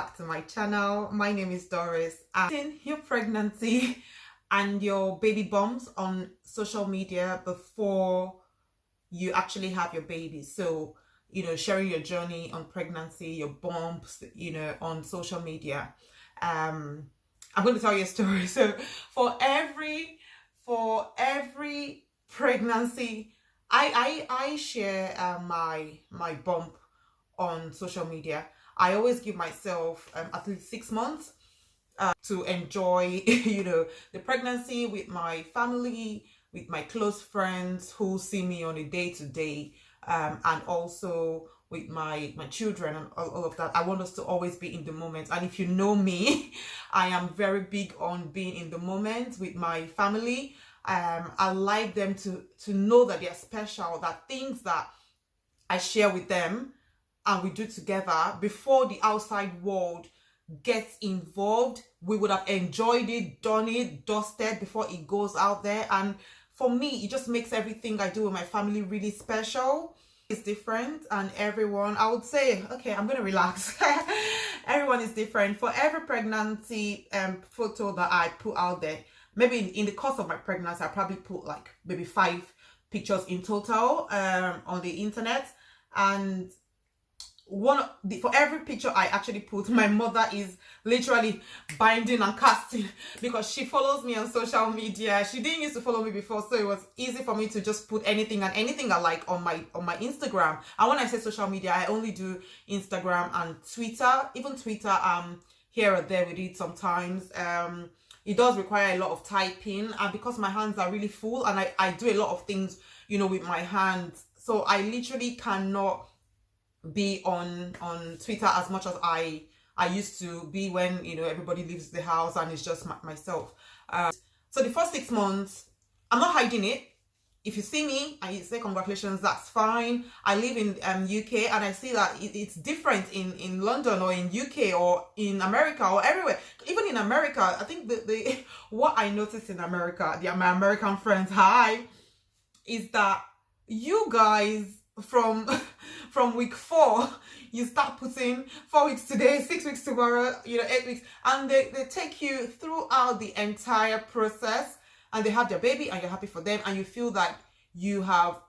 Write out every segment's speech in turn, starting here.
back to my channel. My name is Doris. And your pregnancy and your baby bumps on social media before you actually have your baby. So, sharing your journey on pregnancy, your bumps, on social media. I'm going to tell you a story. So for every pregnancy, I share my bump on social media. I always give myself at least 6 months to enjoy, the pregnancy with my family, with my close friends who see me on a day-to-day, and also with my children and all of that. I want us to always be in the moment. And if you know me, I am very big on being in the moment with my family. I like them to know that they're special, that things that I share with them and we do together before the outside world gets involved, we would have enjoyed it, done it, dusted before it goes out there. And for me, it just makes everything I do with my family really special. It's different, and everyone, I would say, okay, I'm gonna relax. Everyone is different. For every pregnancy photo that I put out there, maybe in the course of my pregnancy, I probably put like maybe 5 pictures in total on the internet. And for every picture I actually put, my mother is literally binding and casting, because she follows me on social media. She didn't used to follow me before, so it was easy for me to just put anything and anything I like on my Instagram. And when I say social media, I only do Instagram and Twitter. Even Twitter, here or there with it sometimes. It does require a lot of typing, and because my hands are really full and I do a lot of things, with my hands, so I literally cannot be on Twitter as much as I used to be when everybody leaves the house and it's just myself. So the first 6 months, I'm not hiding it. If you see me and you say congratulations, that's fine. I live in UK, and I see that it's different in London or in UK or in America or everywhere. Even in America, I think the what I noticed in America, my American friends, is that you guys from week 4, you start putting 4 weeks today, 6 weeks tomorrow, 8 weeks, and they take you throughout the entire process, and they have their baby and you're happy for them, and you feel that you have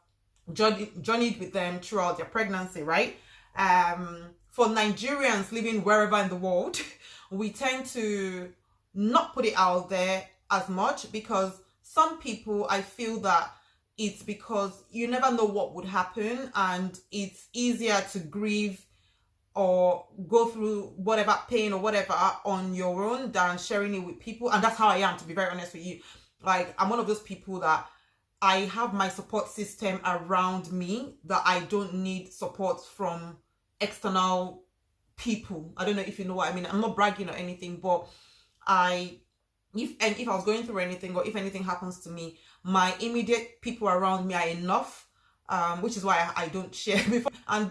journeyed with them throughout their pregnancy, right? For Nigerians living wherever in the world, we tend to not put it out there as much, because some people, I feel that it's because you never know what would happen, and it's easier to grieve or go through whatever pain or whatever on your own than sharing it with people. And that's how I am, to be very honest with you. Like, I'm one of those people that I have my support system around me, that I don't need support from external people. I don't know if you know what I mean. I'm not bragging or anything, but if I was going through anything, or if anything happens to me, my immediate people around me are enough, which is why I don't share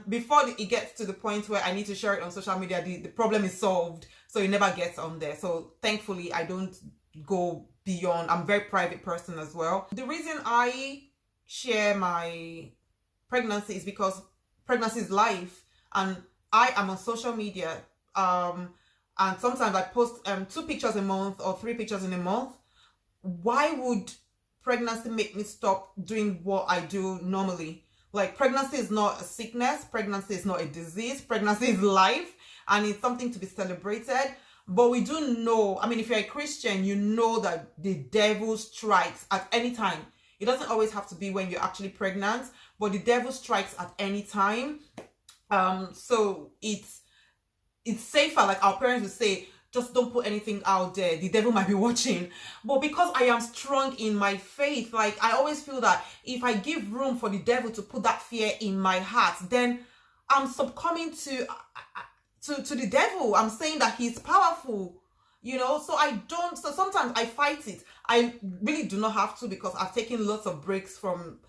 before it gets to the point where I need to share it on social media, the problem is solved, so it never gets on there. So thankfully, I don't go beyond. I'm a very private person as well. The reason I share my pregnancy is because pregnancy is life, and I am on social media, and sometimes I post 2 pictures a month or 3 pictures in a month. Why would pregnancy make me stop doing what I do normally? Like, pregnancy is not a sickness, pregnancy is not a disease, pregnancy is life, and it's something to be celebrated. But we do know, I mean, if you're a Christian, you know that the devil strikes at any time. It doesn't always have to be when you're actually pregnant, but the devil strikes at any time. So it's safer, like our parents would say, just don't put anything out there, the devil might be watching. But because I am strong in my faith, like, I always feel that if I give room for the devil to put that fear in my heart, then I'm succumbing to the devil. I'm saying that he's powerful, so sometimes I fight it. I really do not have to, because I've taken lots of breaks from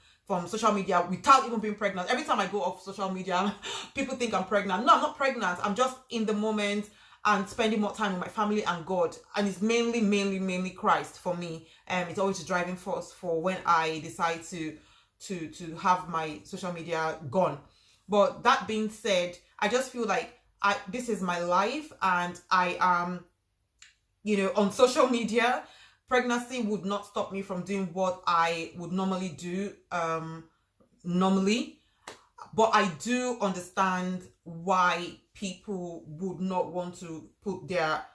social media without even being pregnant. Every time I go off social media, people think I'm pregnant. No, I'm not pregnant. I'm just in the moment and spending more time with my family and God. And it's mainly Christ for me. It's always the driving force for when I decide to have my social media gone. But that being said, I just feel like this is my life, and I am, on social media. Pregnancy would not stop me from doing what I would normally do, normally. But I do understand why people would not want to put their,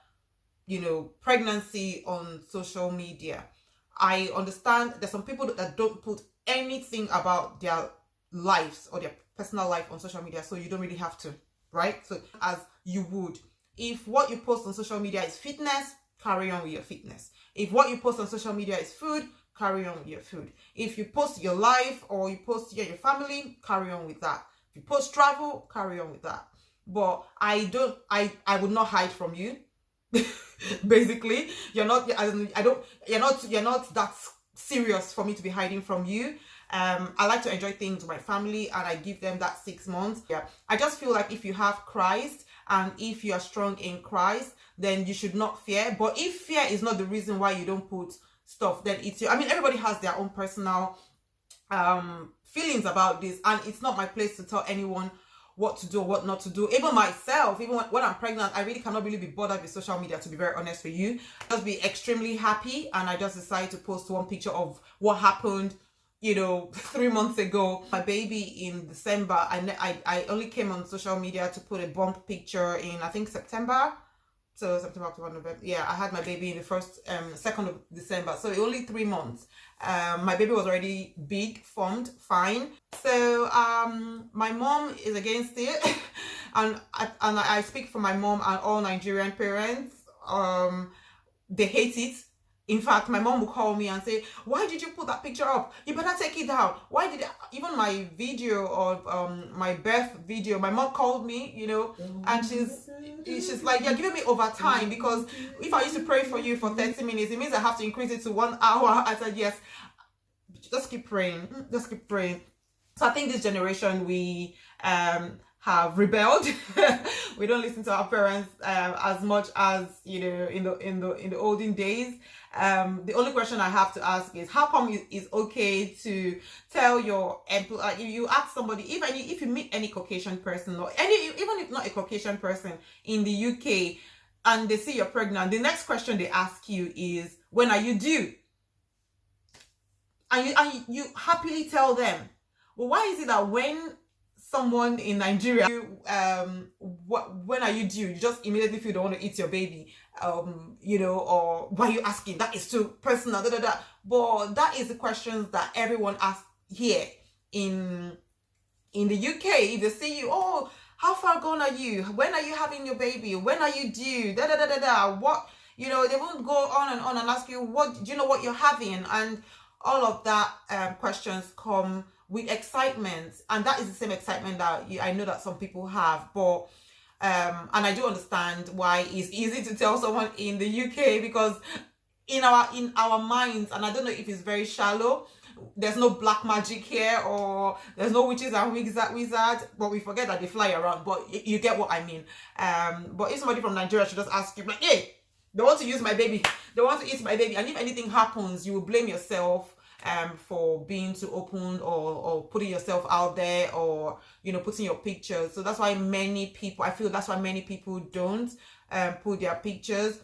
pregnancy on social media. I understand there's some people that don't put anything about their lives or their personal life on social media, so you don't really have to, right? So as you would, if what you post on social media is fitness, carry on with your fitness. If what you post on social media is food, carry on with your food. If you post your life or you post your family, carry on with that. If you post travel, carry on with that. But I would not hide from you. Basically, you're not that serious for me to be hiding from you. I like to enjoy things with my family, and I give them that 6 months. Yeah, I just feel like if you have Christ and if you are strong in Christ, then you should not fear. But if fear is not the reason why you don't put stuff, then it's your, everybody has their own personal feelings about this, and it's not my place to tell anyone what to do or what not to do. Even myself, even when I'm pregnant, I really cannot really be bothered with social media, to be very honest with you. Just be extremely happy, and I just decided to post one picture of what happened 3 months ago. My baby in December, I only came on social media to put a bump picture in, I think, September. So September, October, November. Yeah, I had my baby in the 2nd of December. So only 3 months. My baby was already big, formed, fine. So my mom is against it, and I speak for my mom and all Nigerian parents. They hate it. In fact, my mom will call me and say, "Why did you put that picture up? You better take it down. Why did even my video of my birth video?" My mom called me, and she's like, "You're giving me overtime, because if I used to pray for you for 30 minutes, it means I have to increase it to 1 hour." I said, "Yes, just keep praying, just keep praying." So I think this generation, we have rebelled. We don't listen to our parents as much as in the olden days. The only question I have to ask is, how come it's okay to tell your employee, if you ask somebody, if you meet any Caucasian person, or even if not a Caucasian person in the UK, and they see you're pregnant, the next question they ask you is, "When are you due?" And you happily tell them. Well, why is it that when someone in Nigeria, when are you due, you just immediately feel you don't want to eat your baby, or why are you asking? That is too personal, But that is the questions that everyone asks here in the UK. If they see you, "Oh, how far gone are you? When are you having your baby? When are you due? What, they won't go on and ask you, "What, do you know what you're having?" And all of that questions come with excitement, and that is the same excitement that I know that some people have. But and I do understand why it's easy to tell someone in the UK, because in our minds, and I don't know if it's very shallow, there's no black magic here, or there's no witches and wizards, but we forget that they fly around. But you get what I mean. But if somebody from Nigeria should just ask you, like, "Hey, they want to use my baby, they want to eat my baby," and if anything happens, you will blame yourself for being too open, or putting yourself out there, or putting your pictures. So that's why many people don't put their pictures,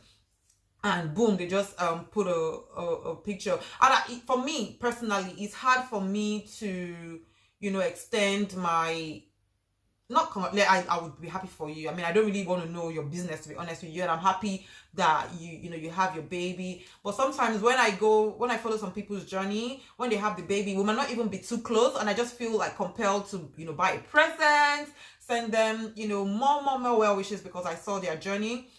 and boom, they just put a picture. And for me personally, it's hard for me to extend my, I would be happy for you. I don't really want to know your business, to be honest with you, and I'm happy that you have your baby. But sometimes when I follow some people's journey, when they have the baby, we might not even be too close, and I just feel like compelled to buy a present, send them more well wishes, because I saw their journey.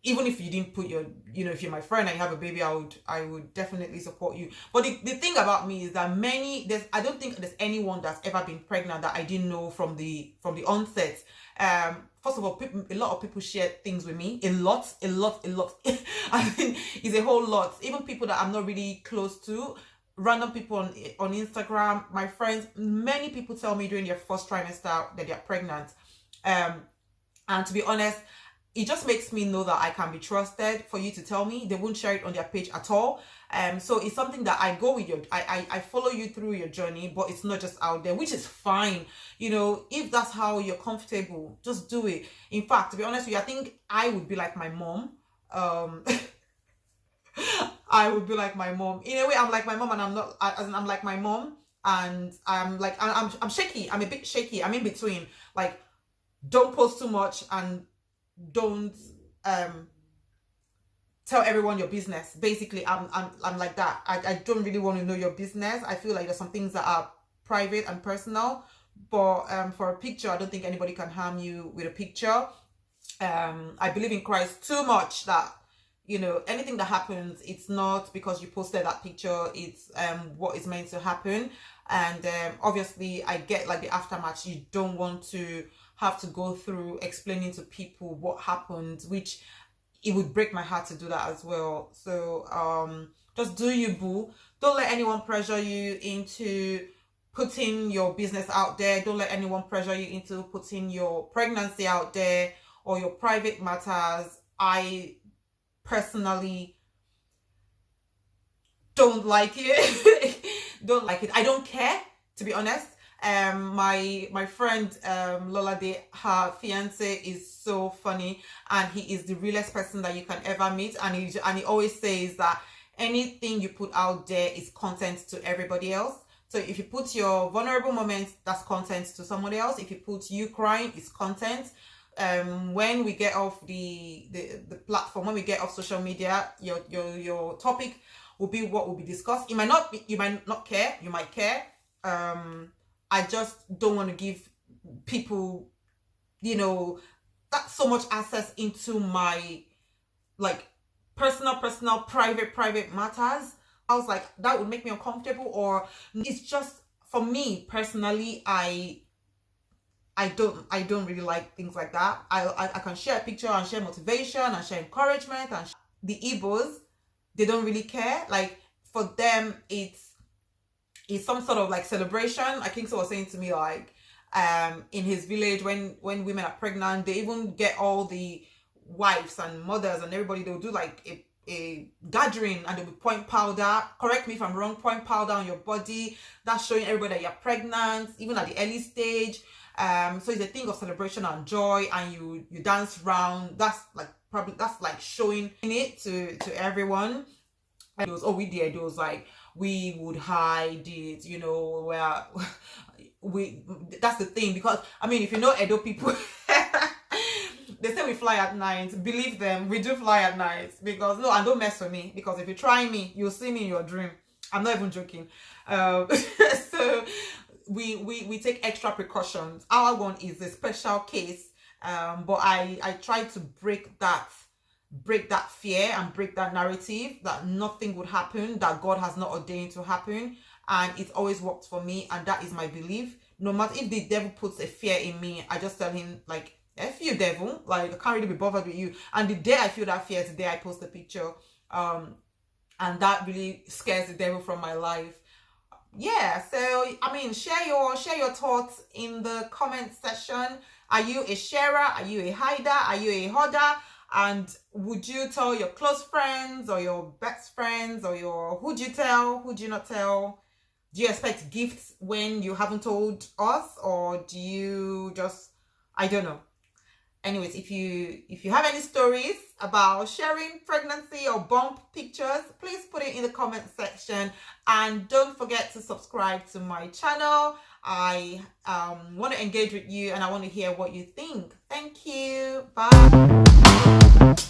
Even if you didn't put your, if you're my friend and you have a baby, I would definitely support you. But the thing about me is that I don't think there's anyone that's ever been pregnant that I didn't know from the onset. First of all, a lot of people share things with me. A lot. I mean, it's a whole lot. Even people that I'm not really close to, random people on Instagram, my friends, many people tell me during their first trimester that they're pregnant. And to be honest, it just makes me know that I can be trusted for you to tell me. They won't share it on their page at all. So it's something that I go with I follow you through your journey, but it's not just out there, which is fine. If that's how you're comfortable, just do it. In fact, to be honest with you, I think I would be like my mom. I would be like my mom. In a way, I'm like my mom, and I'm not. I'm like my mom, and I'm shaky. I'm a bit shaky. I'm in between. Like, don't post too much, and don't tell everyone your business. Basically, I'm like that. I don't really want to know your business. I feel like there's some things that are private and personal, but for a picture, I don't think anybody can harm you with a picture. I believe in Christ too much that anything that happens, it's not because you posted that picture, it's what is meant to happen. And obviously I get like the aftermath. You don't want to have to go through explaining to people what happened, which it would break my heart to do that as well. So just do you, boo. Don't let anyone pressure you into putting your business out there. Don't let anyone pressure you into putting your pregnancy out there or your private matters. I personally don't like it. Don't like it. I don't care, to be honest. My friend Lola De, her fiance is so funny, and he is the realest person that you can ever meet. And he always says that anything you put out there is content to everybody else. So if you put your vulnerable moments, that's content to somebody else. If you put you crying, it's content. When we get off the platform, when we get off social media, your topic will be what will be discussed. You might not care, you might care. I just don't want to give people that so much access into my like personal private matters. I was like, that would make me uncomfortable. Or it's just, for me personally, I don't really like things like that. I can share a picture and share motivation and share encouragement. And the Igbos, they don't really care. Like, for them, it's some sort of like celebration. I think so was saying to me, like, in his village, when women are pregnant, they even get all the wives and mothers and everybody. They'll do like a gathering, and they'll be pouring powder. Correct me if I'm wrong. Pouring powder on your body. That's showing everybody that you're pregnant, even at the early stage. So it's a thing of celebration and joy, and you dance around. That's like showing it to everyone. And it was, oh, we did. It was like, we would hide it, where that's the thing. Because I mean, if you know Edo people, they say we fly at night. Believe them, we do fly at night. Because no, and don't mess with me, because if you try me, you'll see me in your dream. I'm not even joking. So we take extra precautions. Our one is a special case, but I try to break that fear and break that narrative that nothing would happen, that God has not ordained to happen. And it's always worked for me, and that is my belief. No matter if the devil puts a fear in me, I just tell him, like, F you, devil, like, I can't really be bothered with you. And the day I feel that fear is the day I post the picture, and that really scares the devil from my life. Yeah, so I mean, share your thoughts in the comment section. Are you a sharer? Are you a hider? Are you a hoarder? And would you tell your close friends or your best friends, or who'd you tell? Who'd you not tell? Do you expect gifts when you haven't told us, or do you just, I don't know. Anyways, if you have any stories about sharing pregnancy or bump pictures, please put it in the comment section. And don't forget to subscribe to my channel. I want to engage with you, and I want to hear what you think. Thank you. Bye.